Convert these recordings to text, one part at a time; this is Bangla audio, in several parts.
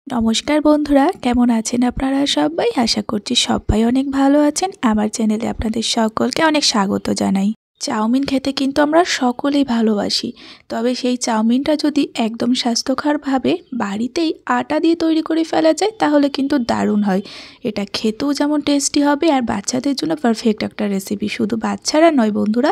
নমস্কার বন্ধুরা, কেমন আছেন আপনারা সবাই? আশা করছি সবাই অনেক ভালো আছেন। আমার চ্যানেলে আপনাদের সকলকে অনেক স্বাগত জানাই। চাউমিন খেতে কিন্তু আমরা সকলেই ভালোবাসি, তবে সেই চাউমিনটা যদি একদম স্বাস্থ্যকরভাবে বাড়িতেই আটা দিয়ে তৈরি করে ফেলা যায় তাহলে কিন্তু দারুণ হয়। এটা খেতেও যেমন টেস্টি হবে আর বাচ্চাদের জন্য পারফেক্ট একটা রেসিপি। শুধু বাচ্চারা নয় বন্ধুরা,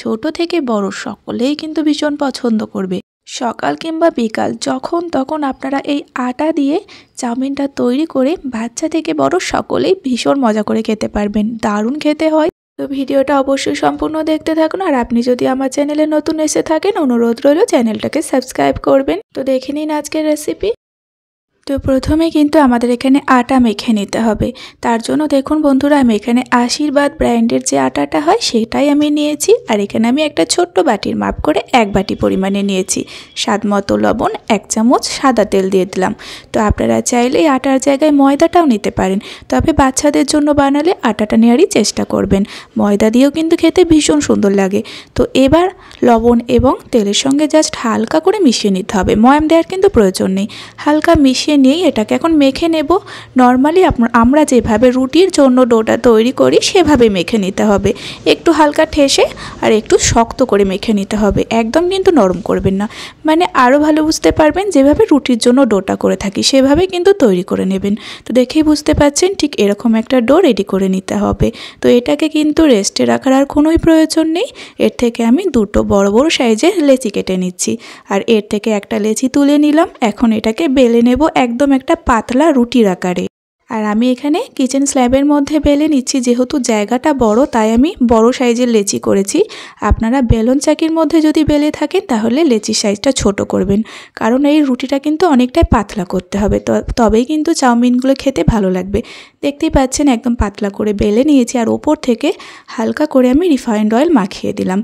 ছোট থেকে বড় সকলেই কিন্তু ভীষণ পছন্দ করবে। সকাল কিংবা বিকাল যখন তখন আপনারা এই আটা দিয়ে চাউমিনটা তৈরি করে বাচ্চা থেকে বড় সকলেই ভীষণ মজা করে খেতে পারবেন। দারুণ খেতে হয়। তো ভিডিওটা অবশ্যই সম্পূর্ণ দেখতে থাকুন। আর আপনি যদি আমার চ্যানেলে নতুন এসে থাকেন, অনুরোধ রইল চ্যানেলটাকে সাবস্ক্রাইব করবেন। তো দেখে নিন আজকের রেসিপি। তো প্রথমে কিন্তু আমাদের এখানে আটা মেখে নিতে হবে। তার জন্য দেখুন বন্ধুরা, আমি এখানে আশীর্বাদ ব্র্যান্ডের যে আটাটা হয় সেটাই আমি নিয়েছি। আর এখানে আমি একটা ছোট্ট বাটির মাপ করে 1 বাটি পরিমাণে নিয়েছি। স্বাদ মতো লবণ, 1 চামচ সাদা তেল দিয়ে দিলাম। তো আপনারা চাইলে এই আটার জায়গায় ময়দাটাও নিতে পারেন, তবে বাচ্চাদের জন্য বানালে আটাটা নেওয়ারই চেষ্টা করবেন। ময়দা দিয়েও কিন্তু খেতে ভীষণ সুন্দর লাগে। তো এবার লবণ এবং তেলের সঙ্গে জাস্ট হালকা করে মিশিয়ে নিতে হবে। ময়াম দেওয়ার কিন্তু প্রয়োজন নেই। হালকা মিশিয়ে নিয়ে এটাকে এখন মেখে নেব। নর্মালি আমরা যেভাবে রুটির জন্য ডোটা তৈরি করি সেভাবে মেখে নিতে হবে। একটু হালকা ঠেসে আর একটু শক্ত করে মেখে নিতে হবে, একদম কিন্তু নরম করবেন না। মানে আরও ভালো বুঝতে পারবেন, যেভাবে রুটির জন্য ডোটা করে থাকি সেভাবে কিন্তু তৈরি করে নেবেন। তো দেখেই বুঝতে পারছেন ঠিক এরকম একটা ডো রেডি করে নিতে হবে। তো এটাকে কিন্তু রেস্টে রাখার আর কোনোই প্রয়োজন নেই। এর থেকে আমি দুটো বড় বড় সাইজের লেচি কেটে নিচ্ছি। আর এর থেকে একটা লেচি তুলে নিলাম। এখন এটাকে বেলে নেব একদম একটা পাতলা রুটির আকারে। আর আমি এখানে কিচেন স্ল্যাবের মধ্যে বেলে নিচ্ছি। যেহেতু জায়গাটা বড় তাই আমি বড় সাইজের লেচি করেছি। আপনারা বেলন চাকির মধ্যে যদি বেলে থাকেন তাহলে লেচির সাইজটা ছোট করবেন, কারণ এই রুটিটা কিন্তু অনেকটাই পাতলা করতে হবে, তবেই কিন্তু চাউমিনগুলো খেতে ভালো লাগবে। দেখতেই পাচ্ছেন একদম পাতলা করে বেলে নিয়েছি। আর ওপর থেকে হালকা করে আমি রিফাইন্ড অয়েল মাখিয়ে দিলাম।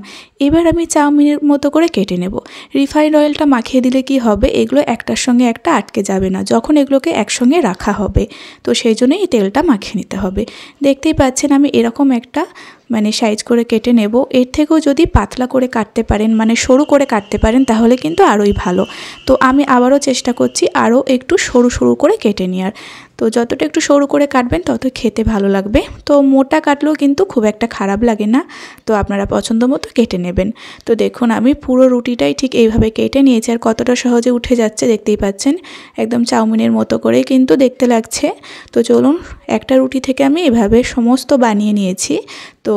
এবার আমি চাউমিনের মতো করে কেটে নেব। রিফাইন্ড অয়েলটা মাখিয়ে দিলে কি হবে, এগুলো একটার সঙ্গে একটা আটকে যাবে না যখন এগুলোকে একসঙ্গে রাখা হবে। তো সেই জন্যই এই তেলটা মাখিয়ে নিতে হবে। দেখতেই পাচ্ছেন আমি এরকম একটা সাইজ করে কেটে নেব। এর থেকেও যদি পাতলা করে কাটতে পারেন, সরু করে কাটতে পারেন তাহলে কিন্তু আরোই ভালো। তো আমি আবারও চেষ্টা করছি আরও একটু সরু সরু করে কেটে নেওয়ার। তো যতটা একটু সরু করে কাটবেন তত খেতে ভালো লাগবে। তো মোটা কাটলেও কিন্তু খুব একটা খারাপ লাগে না। তো আপনারা পছন্দ মতো কেটে নেবেন। তো দেখুন আমি পুরো রুটিটাই ঠিক এইভাবে কেটে নিয়েছি। আর কতটা সহজে উঠে যাচ্ছে দেখতেই পাচ্ছেন, একদম চাউমিনের মতো করেই কিন্তু দেখতে লাগছে। তো চলুন, একটা রুটি থেকে আমি এভাবে সমস্ত বানিয়ে নিয়েছি। তো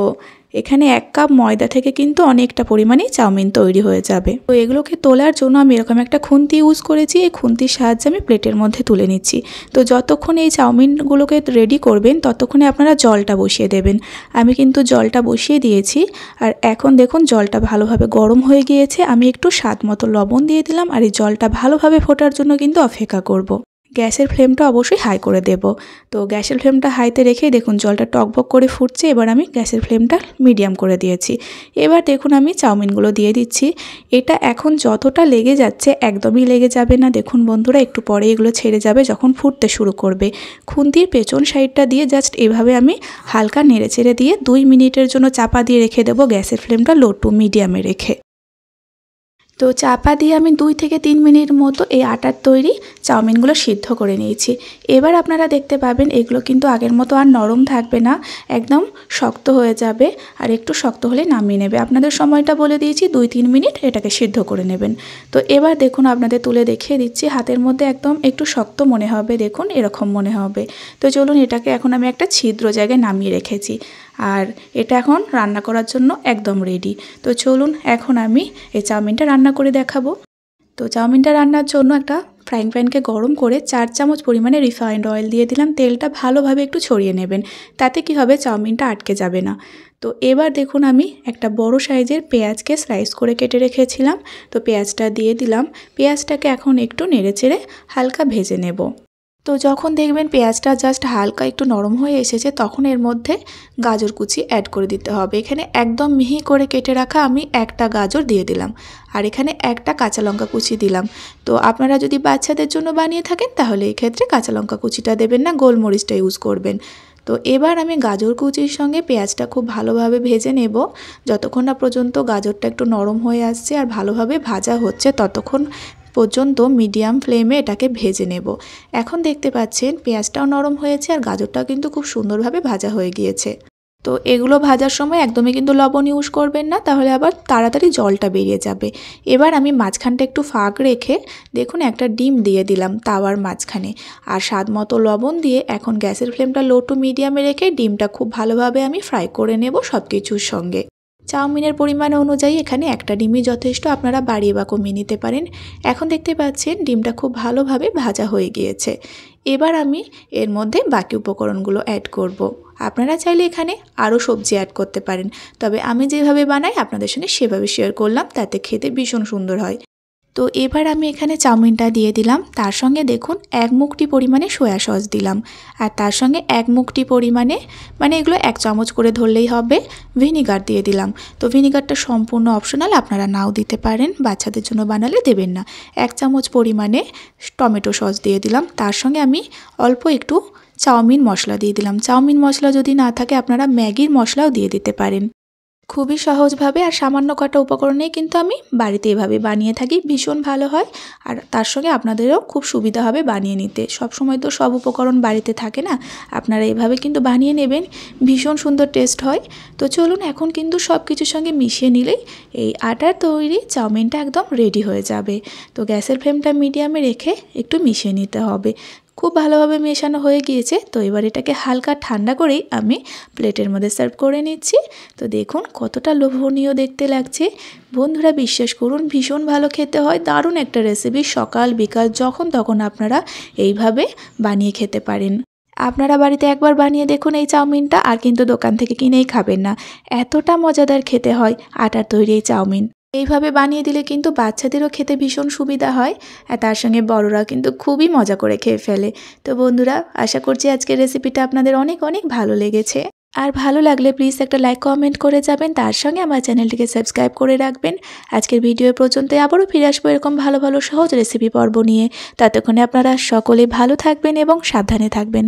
এখানে 1 কাপ ময়দা থেকে কিন্তু অনেকটা পরিমাণেই চাউমিন তৈরি হয়ে যাবে। তো এগুলোকে তোলার জন্য আমি এরকম একটা খুন্তি ইউজ করেছি। এই খুন্তির সাহায্যে আমি প্লেটের মধ্যে তুলে নিচ্ছি। তো যতক্ষণ এই চাউমিনগুলোকে রেডি করবেন ততক্ষণে আপনারা জলটা বসিয়ে দেবেন। আমি কিন্তু জলটা বসিয়ে দিয়েছি। আর এখন দেখুন জলটা ভালোভাবে গরম হয়ে গিয়েছে। আমি একটু স্বাদ মতো লবণ দিয়ে দিলাম। আর এই জলটা ভালোভাবে ফোটার জন্য কিন্তু অপেক্ষা করব। গ্যাসের ফ্লেমটা অবশ্যই হাই করে দেব। তো গ্যাসের ফ্লেমটা হাইতে রেখেই দেখুন জলটা টকবক করে ফুটছে। এবার আমি গ্যাসের ফ্লেমটা মিডিয়াম করে দিয়েছি। এবার দেখুন আমি চাউমিনগুলো দিয়ে দিচ্ছি। এটা এখন যতটা লেগে যাচ্ছে একদমই লেগে যাবে না। দেখুন বন্ধুরা, একটু পরে এগুলো ছেড়ে যাবে যখন ফুটতে শুরু করবে। খুন্তির পেছন সাইডটা দিয়ে জাস্ট এভাবে আমি হালকা নেড়ে চেড়ে দিয়ে 2 মিনিটের জন্য চাপা দিয়ে রেখে দেবো, গ্যাসের ফ্লেমটা লো টু মিডিয়ামে রেখে। তো চাপা দিয়ে আমি 2 থেকে 3 মিনিট মতো এই আটার তৈরি চাউমিনগুলো সিদ্ধ করে নিয়েছি। এবার আপনারা দেখতে পাবেন এগুলো কিন্তু আগের মতো আর নরম থাকবে না, একদম শক্ত হয়ে যাবে। আর একটু শক্ত হলে নামিয়ে নেবে। আপনাদের সময়টা বলে দিয়েছি, 2-3 মিনিট এটাকে সিদ্ধ করে নেবেন। তো এবার দেখুন আপনাদের তুলে দেখিয়ে দিচ্ছি। হাতের মধ্যে একদম একটু শক্ত মনে হবে, দেখুন এরকম মনে হবে। তো চলুন, এটাকে এখন আমি একটা ছিদ্র জায়গায় নামিয়ে রেখেছি। আর এটা এখন রান্না করার জন্য একদম রেডি। তো চলুন এখন আমি এই চাউমিনটা রান্না করে দেখাবো। তো চাউমিনটা রান্নার জন্য একটা ফ্রাইং প্যানকে গরম করে 4 চামচ পরিমাণে রিফাইন্ড অয়েল দিয়ে দিলাম। তেলটা ভালোভাবে একটু ছড়িয়ে নেবেন, তাতে কি হবে চাউমিনটা আটকে যাবে না। তো এবার দেখুন আমি একটা বড় সাইজের পেঁয়াজকে স্লাইস করে কেটে রেখেছিলাম। তো পেঁয়াজটা দিয়ে দিলাম। পেঁয়াজটাকে এখন একটু নেড়েচেড়ে হালকা ভেজে নেব। তো যখন দেখবেন পেঁয়াজটা জাস্ট হালকা একটু নরম হয়ে এসেছে তখন এর মধ্যে গাজর কুচি অ্যাড করে দিতে হবে। এখানে একদম মিহি করে কেটে রাখা আমি একটা গাজর দিয়ে দিলাম। আর এখানে একটা কাঁচা লঙ্কা কুচি দিলাম। তো আপনারা যদি বাচ্চাদের জন্য বানিয়ে থাকেন তাহলে এই ক্ষেত্রে কাঁচা লঙ্কা কুচিটা দেবেন না, গোলমরিচটা ইউজ করবেন। তো এবার আমি গাজর কুচির সঙ্গে পেঁয়াজটা খুব ভালোভাবে ভেজে নেব। যতক্ষণ না পর্যন্ত গাজরটা একটু নরম হয়ে আসছে আর ভালোভাবে ভাজা হচ্ছে ততক্ষণ পর্যন্ত মিডিয়াম ফ্লেমে এটাকে ভেজে নেব। এখন দেখতে পাচ্ছেন পেঁয়াজটাও নরম হয়েছে আর গাজরটাও কিন্তু খুব সুন্দরভাবে ভাজা হয়ে গিয়েছে। তো এগুলো ভাজার সময় একদমই কিন্তু লবণ ইউজ করবেন না, তাহলে আবার তাড়াতাড়ি জলটা বেরিয়ে যাবে। এবার আমি মাঝখানটা একটু ফাঁক রেখে দেখুন একটা ডিম দিয়ে দিলাম তাওয়ার মাঝখানে, আর স্বাদ মতো লবণ দিয়ে এখন গ্যাসের ফ্লেমটা লো টু মিডিয়ামে রেখে ডিমটা খুব ভালোভাবে আমি ফ্রাই করে নেব সব কিছুর সঙ্গে। চাউমিনের পরিমাণ অনুযায়ী এখানে একটা ডিমই যথেষ্ট, আপনারা বাড়িয়ে বা কমিয়ে নিতে পারেন। এখন দেখতে পাচ্ছেন ডিমটা খুব ভালোভাবে ভাজা হয়ে গিয়েছে। এবার আমি এর মধ্যে বাকি উপকরণগুলো অ্যাড করব। আপনারা চাইলে এখানে আরও সবজি অ্যাড করতে পারেন, তবে আমি যেভাবে বানাই আপনাদের সঙ্গে সেভাবে শেয়ার করলাম, তাতে খেতে ভীষণ সুন্দর হয়। তো এবার আমি এখানে চাউমিনটা দিয়ে দিলাম, তার সঙ্গে দেখুন 1 মুঠি পরিমাণে সয়া সস দিলাম, আর তার সঙ্গে 1 মুঠি পরিমাণে এগুলো 1 চামচ করে ধরলেই হবে ভিনিগার দিয়ে দিলাম। তো ভিনিগারটা সম্পূর্ণ অপশনাল, আপনারা নাও দিতে পারেন, বাচ্চাদের জন্য বানালে দেবেন না। 1 চামচ পরিমাণে টমেটো সস দিয়ে দিলাম, তার সঙ্গে আমি অল্প একটু চাউমিন মশলা দিয়ে দিলাম। চাউমিন মশলা যদি না থাকে আপনারা ম্যাগির মশলাও দিয়ে দিতে পারেন। খুবই সহজভাবে আর সামান্য কটা উপকরণেই কিন্তু আমি বাড়িতে এভাবে বানিয়ে থাকি, ভীষণ ভালো হয়। আর তার সঙ্গে আপনাদেরও খুব সুবিধা হবে বানিয়ে নিতে। সব সময় তো সব উপকরণ বাড়িতে থাকে না, আপনারা এভাবে কিন্তু বানিয়ে নেবেন, ভীষণ সুন্দর টেস্ট হয়। তো চলুন এখন কিন্তু সব কিছুর সঙ্গে মিশিয়ে নিলেই এই আটার তৈরি চাউমিনটা একদম রেডি হয়ে যাবে। তো গ্যাসের ফ্লেমটা মিডিয়ামে রেখে একটু মিশিয়ে নিতে হবে। খুব ভালোভাবে মেশানো হয়ে গিয়েছে। তো এবার এটাকে হালকা ঠান্ডা করেই আমি প্লেটের মধ্যে সার্ভ করে নিচ্ছি। তো দেখুন কতটা লোভনীয় দেখতে লাগছে। বন্ধুরা বিশ্বাস করুন ভীষণ ভালো খেতে হয়, দারুণ একটা রেসিপি। সকাল বিকাল যখন তখন আপনারা এইভাবে বানিয়ে খেতে পারেন। আপনারা বাড়িতে একবার বানিয়ে দেখুন এই চাউমিনটা, আর কিন্তু দোকান থেকে কিনেই খাবেন না, এতটা মজাদার খেতে হয় আটার তৈরি এই চাউমিন। এইভাবে বানিয়ে দিলে কিন্তু বাচ্চাদেরও খেতে ভীষণ সুবিধা হয়, আর তার সঙ্গে বড়রা কিন্তু খুবই মজা করে খেয়ে ফেলে। তো বন্ধুরা আশা করছি আজকের রেসিপিটা আপনাদের অনেক অনেক ভালো লেগেছে। আর ভালো লাগলে প্লিজ একটা লাইক কমেন্ট করে যাবেন, তার সঙ্গে আমার চ্যানেলটিকে সাবস্ক্রাইব করে রাখবেন। আজকের ভিডিও পর্যন্ত আবারও ফিরে আসবো এরকম ভালো ভালো সহজ রেসিপি পর্ব নিয়ে। ততক্ষণে আপনারা সকলে ভালো থাকবেন এবং সাবধানে থাকবেন।